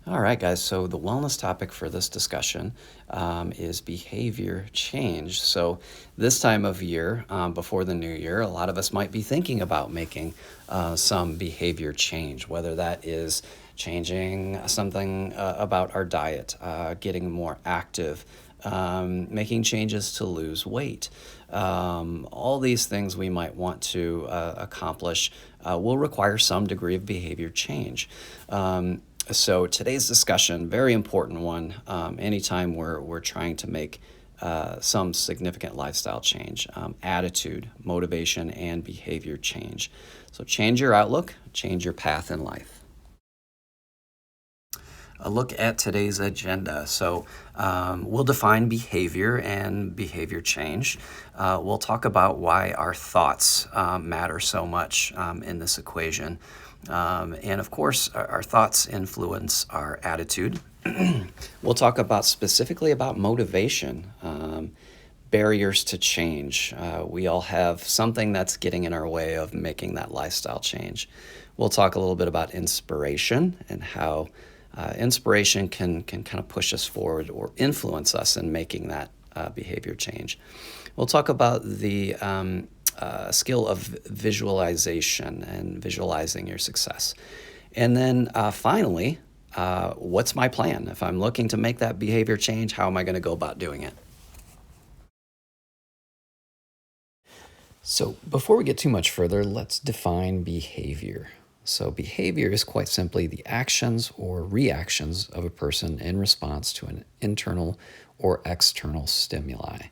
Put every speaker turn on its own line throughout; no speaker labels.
All right, guys. So the wellness topic for this discussion is behavior change. So this time of year, before the new year, a lot of us might be thinking about making some behavior change, whether that is changing something about our diet, getting more active, making changes to lose weight. All these things we might want to accomplish will require some degree of behavior change. So today's discussion, very important one. Anytime we're trying to make some significant lifestyle change, attitude, motivation, and behavior change. So change your outlook, change your path in life. A look at today's agenda. So we'll define behavior and behavior change. We'll talk about why our thoughts matter so much in this equation. And of course, our thoughts influence our attitude. We'll talk about specifically about motivation, barriers to change. We all have something that's getting in our way of making that lifestyle change. We'll talk a little bit about inspiration and how inspiration can kind of push us forward or influence us in making that behavior change. We'll talk about the skill of visualization and visualizing your success. And then finally, what's my plan? If I'm looking to make that behavior change, how am I going to go about doing it? So before we get too much further, let's define behavior. So behavior is quite simply the actions or reactions of a person in response to an internal or external stimuli.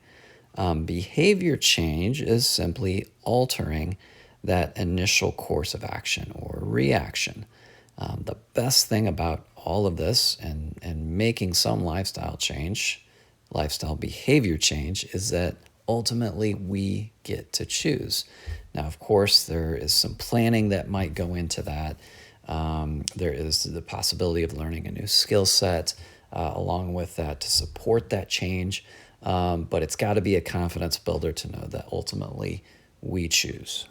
Behavior change is simply altering that initial course of action or reaction. The best thing about all of this and making some lifestyle change, lifestyle behavior change, is that ultimately we get to choose. Now, of course, there is some planning that might go into that. There is the possibility of learning a new skill set along with that to support that change. But it's got to be a confidence builder to know that ultimately we choose.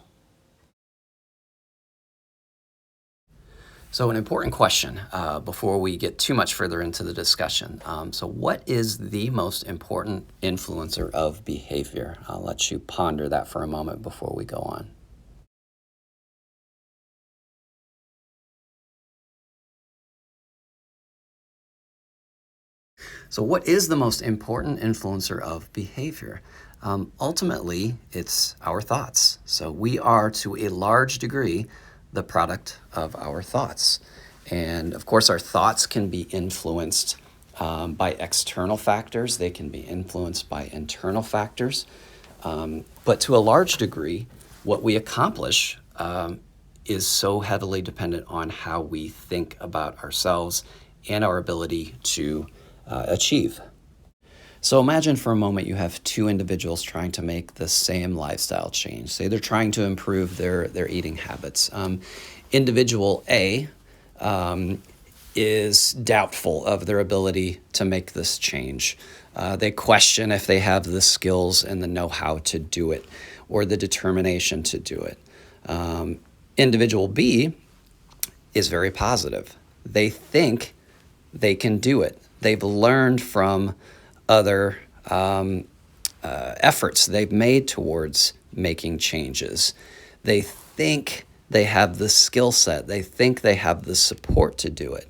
So, an important question before we get too much further into the discussion. So, what is the most important influencer of behavior? I'll let you ponder that for a moment before we go on. So, what is the most important influencer of behavior? Ultimately, it's our thoughts. So, we are to a large degree the product of our thoughts. And of course, our thoughts can be influenced by external factors, they can be influenced by internal factors. But to a large degree, what we accomplish is so heavily dependent on how we think about ourselves and our ability to achieve. So imagine for a moment you have two individuals trying to make the same lifestyle change. Say they're trying to improve their eating habits. Individual A is doubtful of their ability to make this change. They question if they have the skills and the know-how to do it or the determination to do it. Individual B is very positive. They think they can do it. They've learned from other efforts they've made towards making changes. They think they have the skill set. They think they have the support to do it.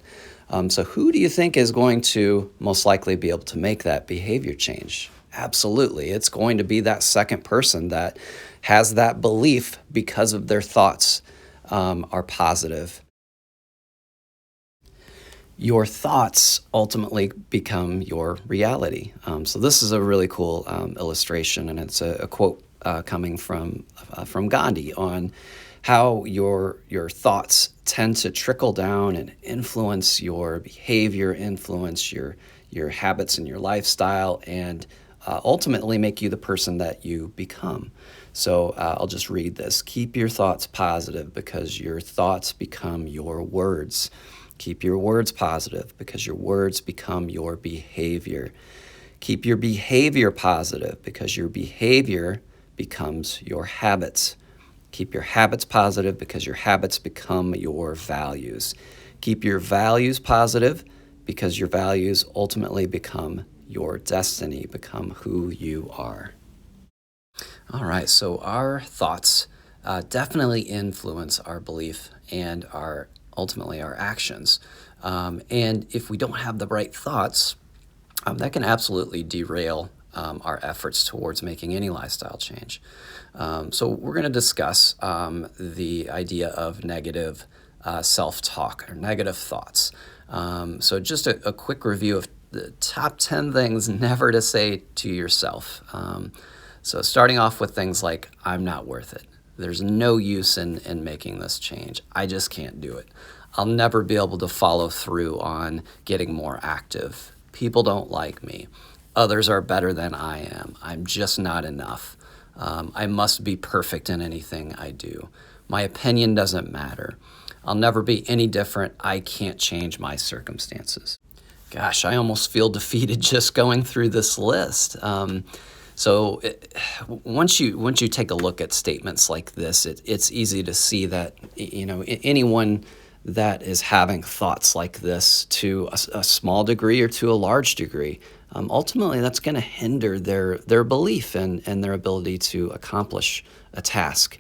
So who do you think is going to most likely be able to make that behavior change? Absolutely. It's going to be that second person that has that belief because of their thoughts are positive. Your thoughts ultimately become your reality. So this is a really cool illustration, and it's a quote coming from Gandhi on how your thoughts tend to trickle down and influence your behavior, influence your habits and your lifestyle, and ultimately make you the person that you become. So I'll just read this. Keep your thoughts positive because your thoughts become your words. Keep your words positive because your words become your behavior. Keep your behavior positive because your behavior becomes your habits. Keep your habits positive because your habits become your values. Keep your values positive because your values ultimately become your destiny, become who you are. All right, so our thoughts definitely influence our belief and ultimately our actions. And if we don't have the right thoughts, that can absolutely derail our efforts towards making any lifestyle change. So we're going to discuss the idea of negative self-talk or negative thoughts. So just a quick review of the top 10 things never to say to yourself. So starting off with things like, I'm not worth it. There's no use in making this change. I just can't do it. I'll never be able to follow through on getting more active. People don't like me. Others are better than I am. I'm just not enough. I must be perfect in anything I do. My opinion doesn't matter. I'll never be any different. I can't change my circumstances. Gosh, I almost feel defeated just going through this list. Once you take a look at statements like this, it's easy to see that anyone that is having thoughts like this to a small degree or to a large degree, ultimately that's going to hinder their belief and their ability to accomplish a task.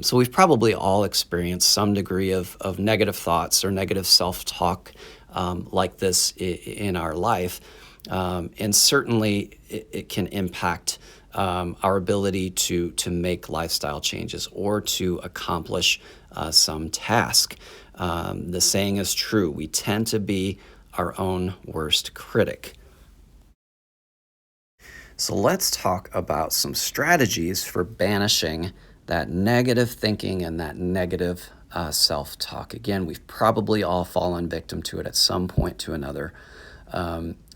So we've probably all experienced some degree of negative thoughts or negative self-talk like this in our life. And certainly it can impact our ability to make lifestyle changes or to accomplish some task. The saying is true. We tend to be our own worst critic. So let's talk about some strategies for banishing that negative thinking and that negative self-talk. Again, we've probably all fallen victim to it at some point to another.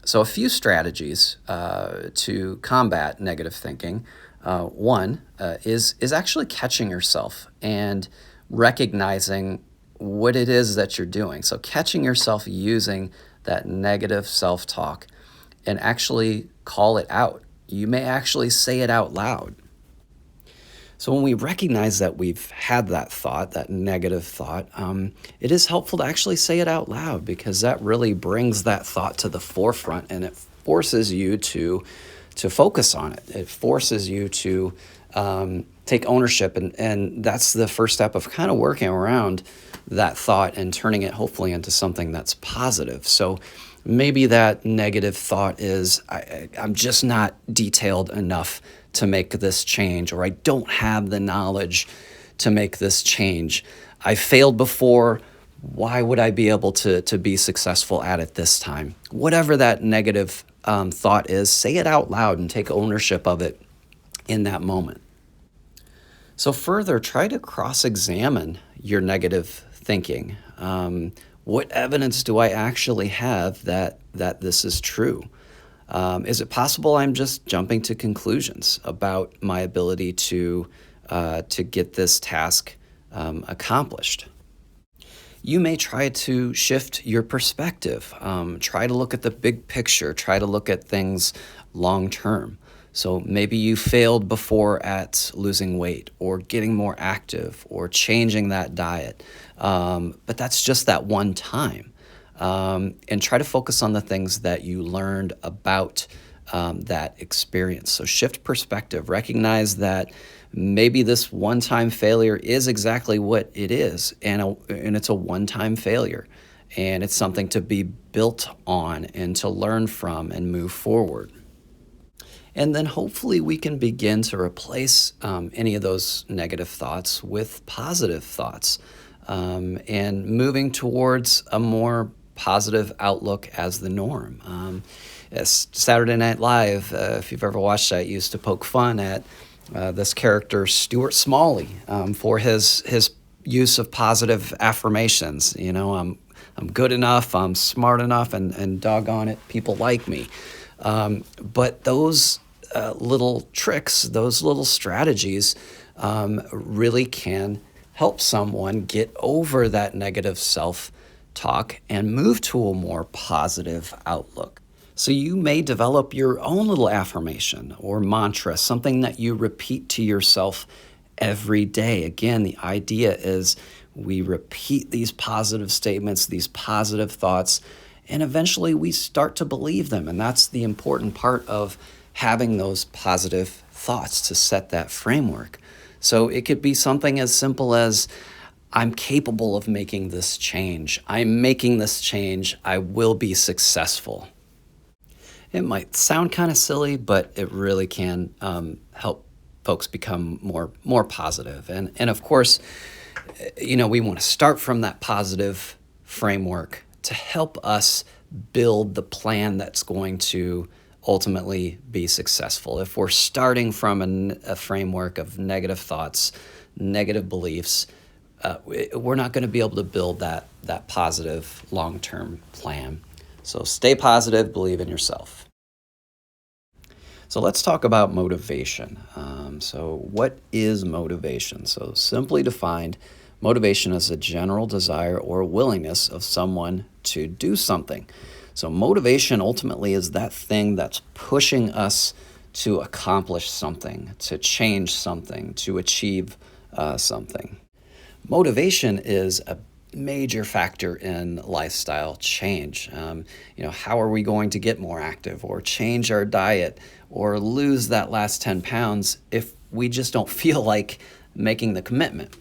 So a few strategies to combat negative thinking. One is actually catching yourself and recognizing what it is that you're doing. So catching yourself using that negative self-talk and actually call it out. You may actually say it out loud. So when we recognize that we've had that thought, that negative thought, it is helpful to actually say it out loud, because that really brings that thought to the forefront and it forces you to focus on it. It forces you to take ownership, and that's the first step of kind of working around that thought and turning it hopefully into something that's positive. So maybe that negative thought is, I'm just not detailed enough to make this change, or I don't have the knowledge to make this change. I failed before. Why would I be able to be successful at it this time? Whatever that negative thought is, say it out loud and take ownership of it in that moment. So further, try to cross-examine your negative thinking. What evidence do I actually have that this is true? Is it possible I'm just jumping to conclusions about my ability to get this task accomplished? You may try to shift your perspective. Try to look at the big picture. Try to look at things long term. So maybe you failed before at losing weight or getting more active or changing that diet. But that's just that one time. And try to focus on the things that you learned about that experience. So shift perspective. Recognize that maybe this one-time failure is exactly what it is, and it's a one-time failure. And it's something to be built on and to learn from and move forward. And then hopefully we can begin to replace any of those negative thoughts with positive thoughts, and moving towards a more positive outlook as the norm. Saturday Night Live, if you've ever watched that, used to poke fun at this character, Stuart Smalley, for his use of positive affirmations. You know, I'm good enough, I'm smart enough, and doggone it, people like me. But those little tricks, those little strategies really can help someone get over that negative self-talk and move to a more positive outlook. So you may develop your own little affirmation or mantra, something that you repeat to yourself every day. Again, the idea is we repeat these positive statements, these positive thoughts, And eventually we start to believe them. And that's the important part of having those positive thoughts to set that framework. So it could be something as simple as, I'm capable of making this change. I'm making this change. I will be successful. It might sound kind of silly, but it really can help folks become more positive. And of course, we want to start from that positive framework to help us build the plan that's going to ultimately be successful. If we're starting from a framework of negative thoughts, negative beliefs, we're not going to be able to build that positive long-term plan. So stay positive, believe in yourself. So let's talk about motivation. So what is motivation? So simply defined, motivation is a general desire or willingness of someone to do something. So motivation ultimately is that thing that's pushing us to accomplish something, to change something, to achieve something. Motivation is a major factor in lifestyle change. How are we going to get more active or change our diet or lose that last 10 pounds if we just don't feel like making the commitment?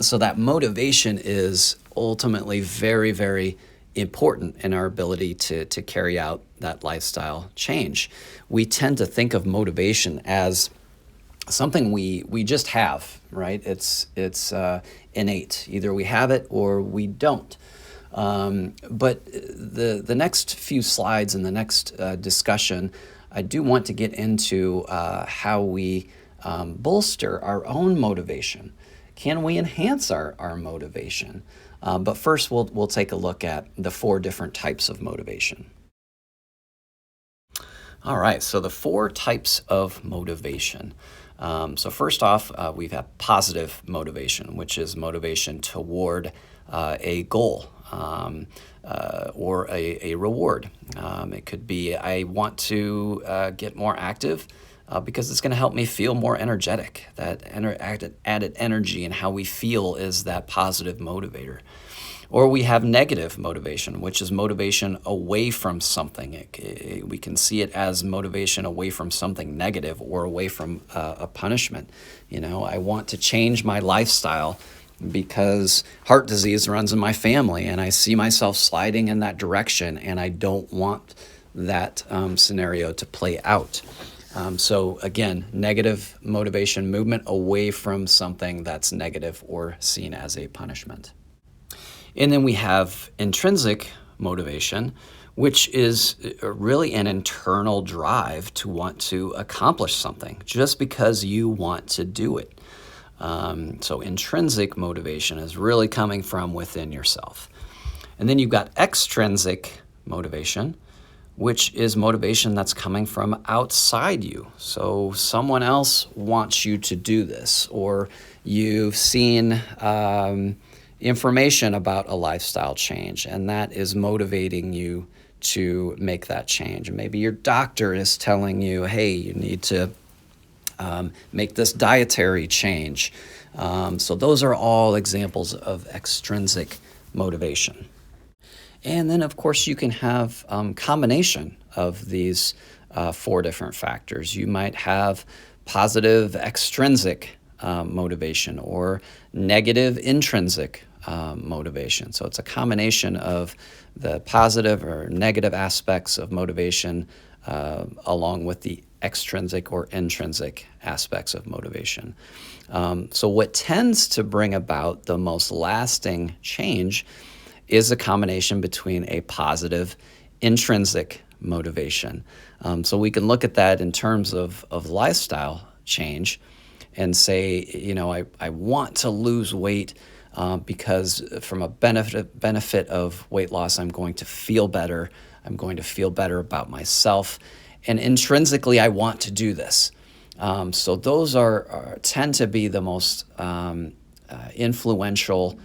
So that motivation is ultimately very, very important in our ability to carry out that lifestyle change. We tend to think of motivation as something we just have, right? It's innate. Either we have it or we don't. But the next few slides in the next discussion, I do want to get into how we bolster our own motivation. Can we enhance our motivation? But first, we'll take a look at the 4 different types of motivation. All right, so the 4 types of motivation. So first off, we've got positive motivation, which is motivation toward a goal or a reward. It could be, I want to get more active because it's going to help me feel more energetic. That added energy and how we feel is that positive motivator. Or we have negative motivation, which is motivation away from something. We can see it as motivation away from something negative or away from a punishment. I want to change my lifestyle because heart disease runs in my family and I see myself sliding in that direction and I don't want that scenario to play out. So again, negative motivation, movement away from something that's negative or seen as a punishment. And then we have intrinsic motivation, which is really an internal drive to want to accomplish something just because you want to do it. So intrinsic motivation is really coming from within yourself. And then you've got extrinsic motivation, which is motivation that's coming from outside you. So someone else wants you to do this, or you've seen information about a lifestyle change, and that is motivating you to make that change. Maybe your doctor is telling you, hey, you need to make this dietary change. So those are all examples of extrinsic motivation. And then, of course, you can have combination of these 4 different factors. You might have positive extrinsic motivation or negative intrinsic motivation. So it's a combination of the positive or negative aspects of motivation along with the extrinsic or intrinsic aspects of motivation. So what tends to bring about the most lasting change is a combination between a positive intrinsic motivation. So we can look at that in terms of lifestyle change and say, I want to lose weight because from a benefit of weight loss, I'm going to feel better. I'm going to feel better about myself. And intrinsically, I want to do this. So those tend to be the most influential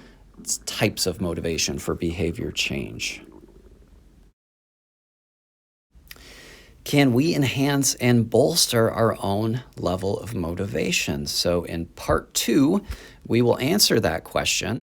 types of motivation for behavior change. Can we enhance and bolster our own level of motivation? So in part 2, we will answer that question.